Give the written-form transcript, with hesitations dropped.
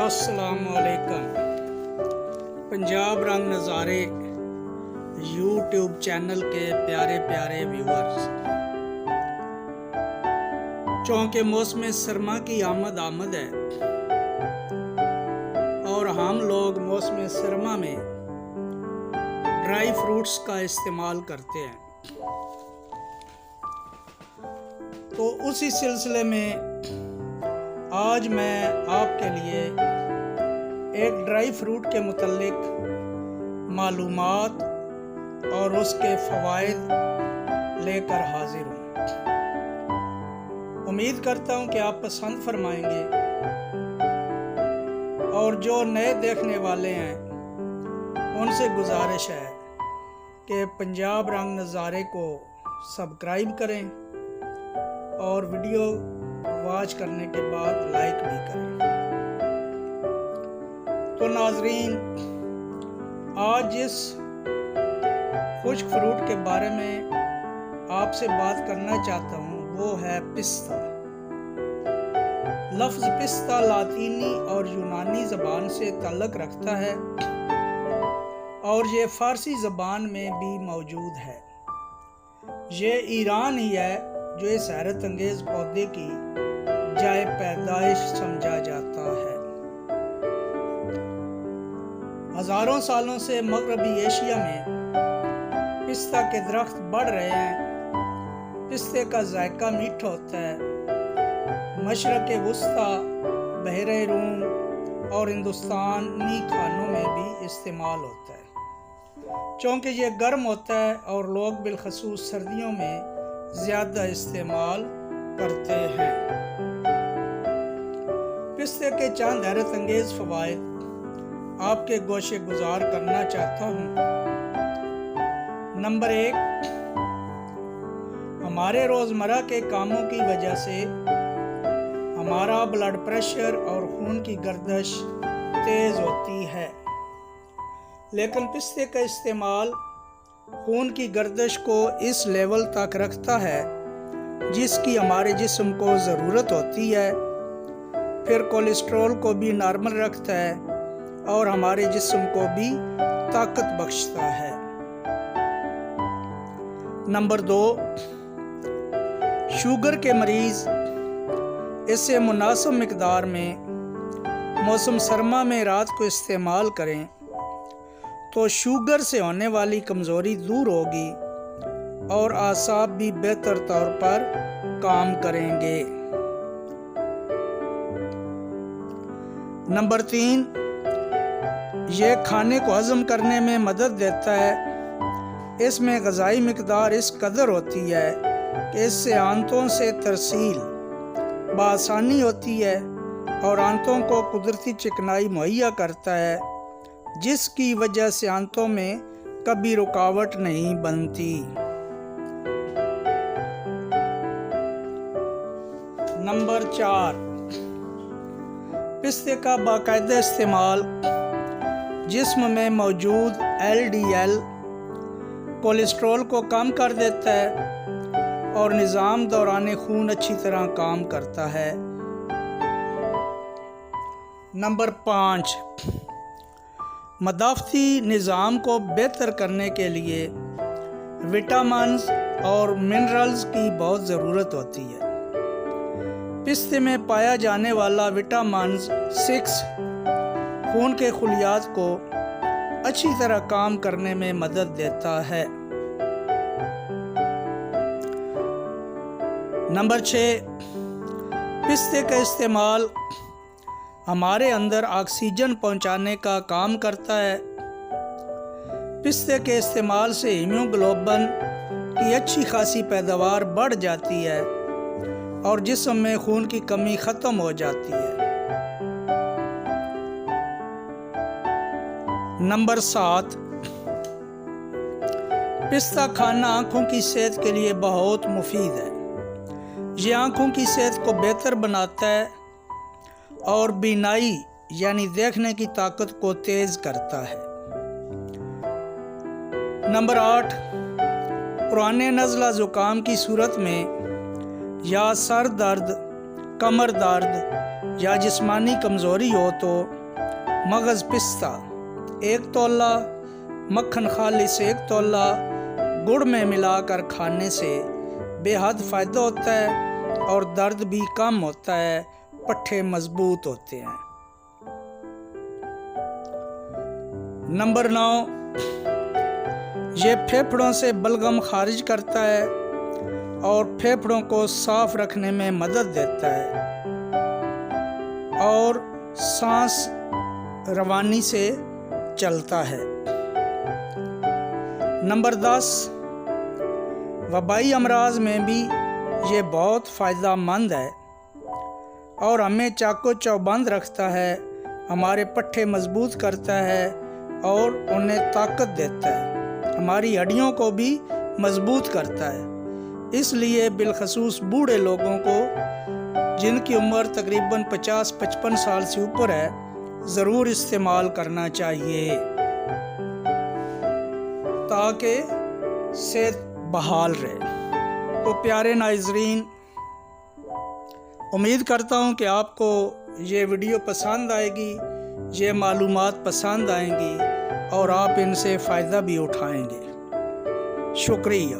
अस्सलामुअलैकुम। पंजाब रंग नज़ारे यूट्यूब चैनल के प्यारे प्यारे व्यूअर्स, चूँकि मौसम सरमा की आमद है और हम लोग मौसम सरमा में ड्राई फ्रूट्स का इस्तेमाल करते हैं, तो उसी सिलसिले में आज मैं आपके लिए एक ड्राई फ्रूट के मुतल्लिक मालूमात और उसके फ़वाइद लेकर हाजिर हूँ। उम्मीद करता हूँ कि आप पसंद फरमाएंगे, और जो नए देखने वाले हैं उनसे गुजारिश है कि पंजाब रंग नज़ारे को सब्सक्राइब करें और वीडियो वॉच करने के बाद लाइक भी करें। तो नाजरीन, आज जिस खुश्क फ्रूट के बारे में आपसे बात करना चाहता हूँ वो है पिस्ता। लफ्ज़ पिस्ता लातीनी और यूनानी ज़बान से ताल्लुक़ रखता है और ये फ़ारसी ज़बान में भी मौजूद है। ये ईरान ही है जो इस हैरत अंगेज़ पौधे की जाए पैदाइश समझा जाता है। हजारों सालों से मगरबी एशिया में पिस्ता के दरख्त बढ़ रहे हैं। पिस्ते का जायका मीठा होता है। मशरक़ वुस्ता, बहरे रूम और हिंदुस्तानी खानों में भी इस्तेमाल होता है, चूँकि ये गर्म होता है और लोग बिलखसूस सर्दियों में ज़्यादा इस्तेमाल करते हैं। पिस्ते के चंद हैरत अंगेज़ फ़वाइद आपके गोशे गुजार करना चाहता हूँ। नंबर 1, हमारे रोज़मर्रा के कामों की वजह से हमारा ब्लड प्रेशर और खून की गर्दिश तेज़ होती है, लेकिन पिस्ते का इस्तेमाल खून की गर्दिश को इस लेवल तक रखता है जिसकी हमारे जिस्म को ज़रूरत होती है। फिर कोलेस्ट्रॉल को भी नॉर्मल रखता है और हमारे जिस्म को भी ताकत बख्शता है। नंबर 2, शुगर के मरीज़ इसे मुनासिब मिकदार में मौसम सरमा में रात को इस्तेमाल करें तो शुगर से होने वाली कमज़ोरी दूर होगी और आसाब भी बेहतर तौर पर काम करेंगे। नंबर 3, यह खाने को हज़म करने में मदद देता है। इसमें ग़ज़ाई मिकदार इस कदर होती है कि इससे आंतों से तरसील बआसानी होती है और आंतों को कुदरती चिकनाई मुहैया करता है, जिसकी वजह से आंतों में कभी रुकावट नहीं बनती। नंबर 4, पिस्ते का बाकायदा इस्तेमाल जिस्म में मौजूद LDL कोलेस्ट्रॉल को कम कर देता है और निज़ाम दौरान खून अच्छी तरह काम करता है। नंबर 5, मदाफ़ती निज़ाम को बेहतर करने के लिए विटामिन्स और मिनरल्स की बहुत ज़रूरत होती है। पिस्ते में पाया जाने वाला विटामिन 6 खून के खुलियात को अच्छी तरह काम करने में मदद देता है। नंबर 6, पिस्ते का इस्तेमाल हमारे अंदर ऑक्सीजन पहुंचाने का काम करता है। पिस्ते के इस्तेमाल से हीमोग्लोबिन की अच्छी खासी पैदावार बढ़ जाती है और जिस्म में खून की कमी ख़त्म हो जाती है। नंबर 7, पिस्ता खाना आँखों की सेहत के लिए बहुत मुफीद है। ये आँखों की सेहत को बेहतर बनाता है और बीनाई यानी देखने की ताकत को तेज़ करता है। नंबर 8, पुराने नज़ला ज़ुकाम की सूरत में या सर दर्द, कमर दर्द या जिस्मानी कमज़ोरी हो तो मगज़ पिस्ता 1 तोला, मक्खन खालिस 1 तोला गुड़ में मिलाकर खाने से बेहद फ़ायदा होता है और दर्द भी कम होता है, पट्ठे मजबूत होते हैं। नंबर 9, ये फेफड़ों से बलगम खारिज करता है और फेफड़ों को साफ रखने में मदद देता है और सांस रवानी से चलता है। नंबर 10, वबाई अमराज में भी ये बहुत फ़ायदेमंद है और हमें चाको चौबंद रखता है, हमारे पट्ठे मजबूत करता है और उन्हें ताकत देता है, हमारी हड्डियों को भी मजबूत करता है। इसलिए बिलखसूस बूढ़े लोगों को जिनकी उम्र तकरीबन 50-55 साल से ऊपर है ज़रूर इस्तेमाल करना चाहिए ताकि सेहत बहाल रहे। तो प्यारे नाज़रीन, उम्मीद करता हूँ कि आपको ये वीडियो पसंद आएगी, ये मालूमात पसंद आएंगी और आप इनसे फ़ायदा भी उठाएंगे। शुक्रिया।